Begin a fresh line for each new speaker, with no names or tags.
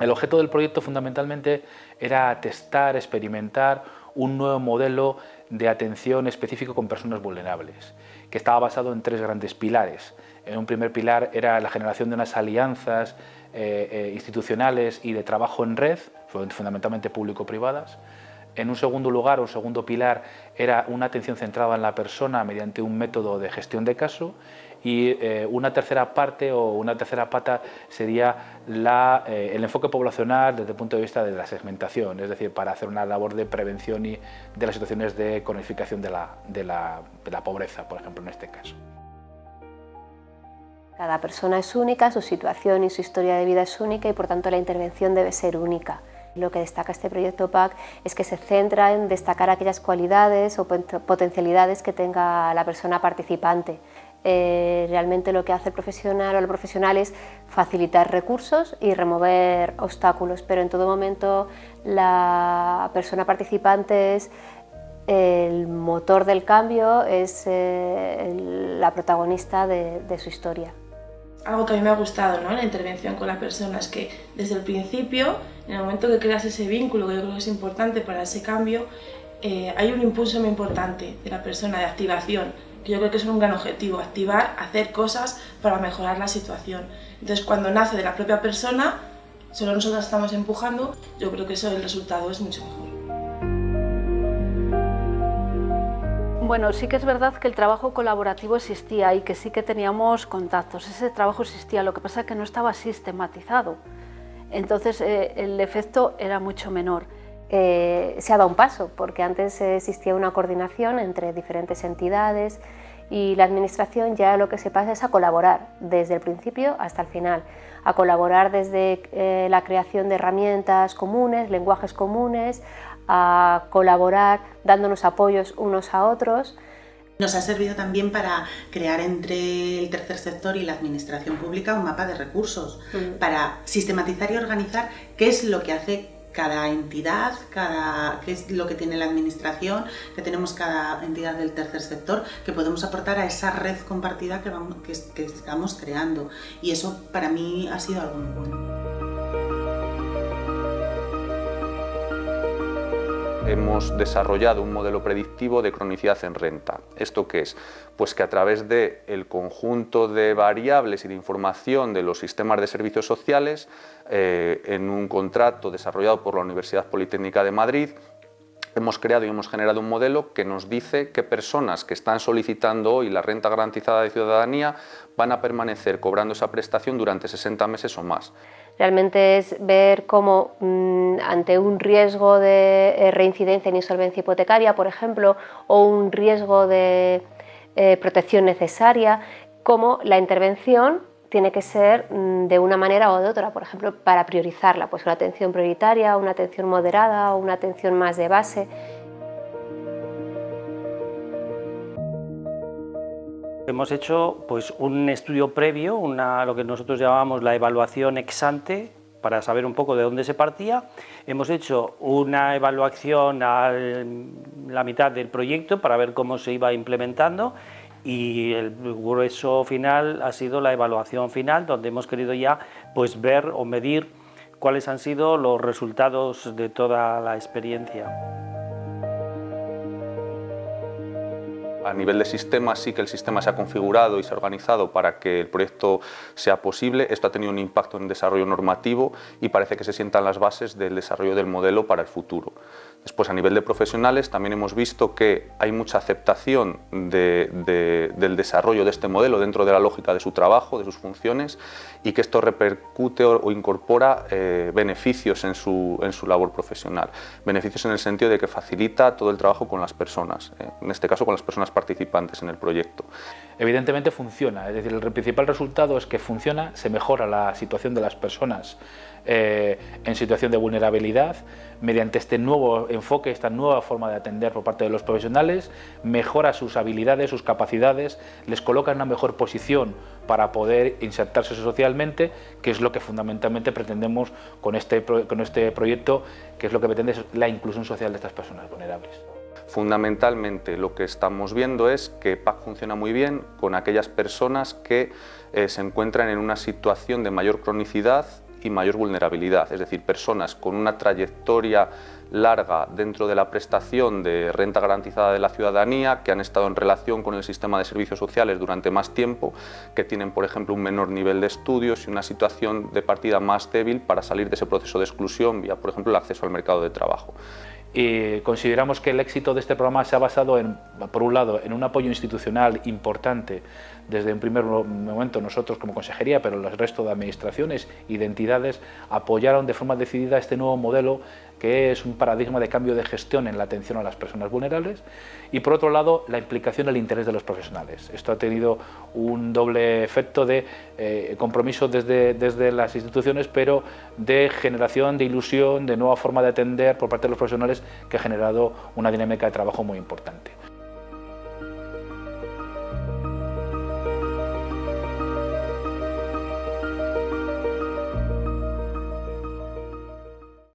El objeto del proyecto fundamentalmente era testar, experimentar un nuevo modelo de atención específico con personas vulnerables, que estaba basado en 3 grandes pilares. En un primer pilar era la generación de unas alianzas institucionales y de trabajo en red, fundamentalmente público-privadas. En un segundo lugar, un segundo pilar, era una atención centrada en la persona mediante un método de gestión de caso, y una tercera parte o una tercera pata sería el enfoque poblacional desde el punto de vista de la segmentación, es decir, para hacer una labor de prevención y de las situaciones de cronificación de la pobreza, por ejemplo, en este caso.
Cada persona es única, su situación y su historia de vida es única y por tanto la intervención debe ser única. Lo que destaca este proyecto PAC es que se centra en destacar aquellas cualidades o potencialidades que tenga la persona participante. Realmente lo que hace el profesional o el profesional es facilitar recursos y remover obstáculos, pero en todo momento la persona participante es el motor del cambio, es la protagonista de su historia.
Algo que a mí me ha gustado, ¿no?, en la intervención con la persona es que desde el principio, en el momento que creas ese vínculo, que yo creo que es importante para ese cambio, hay un impulso muy importante de la persona, de activación, que yo creo que es un gran objetivo, activar, hacer cosas para mejorar la situación. Entonces, cuando nace de la propia persona, solo nosotras estamos empujando, yo creo que eso, el resultado es mucho mejor.
Bueno, sí que es verdad que el trabajo colaborativo existía y que sí que teníamos contactos. Ese trabajo existía, lo que pasa es que no estaba sistematizado. Entonces el efecto era mucho menor.
Se ha dado un paso, porque antes existía una coordinación entre diferentes entidades y la administración ya lo que se pasa es a colaborar desde el principio hasta el final, a colaborar desde la creación de herramientas comunes, lenguajes comunes, a colaborar dándonos apoyos unos a otros.
Nos ha servido también para crear entre el tercer sector y la administración pública un mapa de recursos, para sistematizar y organizar qué es lo que hace cada entidad, qué es lo que tiene la administración, que tenemos cada entidad del tercer sector, que podemos aportar a esa red compartida que estamos creando. Y eso para mí ha sido algo muy bueno.
Hemos desarrollado un modelo predictivo de cronicidad en renta. ¿Esto qué es? Pues que a través del conjunto de variables y de información de los sistemas de servicios sociales, en un contrato desarrollado por la Universidad Politécnica de Madrid, hemos creado y hemos generado un modelo que nos dice qué personas que están solicitando hoy la renta garantizada de ciudadanía van a permanecer cobrando esa prestación durante 60 meses o más.
Realmente es ver cómo ante un riesgo de reincidencia en insolvencia hipotecaria, por ejemplo, o un riesgo de protección necesaria, cómo la intervención tiene que ser de una manera o de otra, por ejemplo, para priorizarla, pues una atención prioritaria, una atención moderada o una atención más de base.
Hemos hecho pues, un estudio previo, lo que nosotros llamamos la evaluación ex ante, para saber un poco de dónde se partía. Hemos hecho una evaluación a la mitad del proyecto para ver cómo se iba implementando, y el grueso final ha sido la evaluación final, donde hemos querido ya pues, ver o medir cuáles han sido los resultados de toda la experiencia.
A nivel de sistema, sí que el sistema se ha configurado y se ha organizado para que el proyecto sea posible. Esto ha tenido un impacto en el desarrollo normativo y parece que se sientan las bases del desarrollo del modelo para el futuro. Después, a nivel de profesionales, también hemos visto que hay mucha aceptación del desarrollo de este modelo dentro de la lógica de su trabajo, de sus funciones, y que esto repercute o incorpora beneficios en su labor profesional. Beneficios en el sentido de que facilita todo el trabajo con las personas, en este caso con las personas participantes en el proyecto.
Evidentemente funciona, es decir, el principal resultado es que funciona, se mejora la situación de las personas en situación de vulnerabilidad mediante este nuevo enfoque, esta nueva forma de atender por parte de los profesionales, mejora sus habilidades, sus capacidades, les coloca en una mejor posición para poder insertarse socialmente, que es lo que fundamentalmente pretendemos con este proyecto, que es lo que pretende es la inclusión social de estas personas vulnerables.
Fundamentalmente lo que estamos viendo es que PAC funciona muy bien con aquellas personas que se encuentran en una situación de mayor cronicidad y mayor vulnerabilidad, es decir, personas con una trayectoria larga dentro de la prestación de renta garantizada de la ciudadanía, que han estado en relación con el sistema de servicios sociales durante más tiempo, que tienen, por ejemplo, un menor nivel de estudios y una situación de partida más débil para salir de ese proceso de exclusión vía, por ejemplo, el acceso al mercado de trabajo.
Y consideramos que el éxito de este programa se ha basado, por un lado, en un apoyo institucional importante desde un primer momento nosotros como consejería, pero el resto de administraciones y de entidades apoyaron de forma decidida este nuevo modelo, que es un paradigma de cambio de gestión en la atención a las personas vulnerables, y por otro lado la implicación y el interés de los profesionales. Esto ha tenido un doble efecto de compromiso desde las instituciones, pero de generación de ilusión, de nueva forma de atender por parte de los profesionales, que ha generado una dinámica de trabajo muy importante.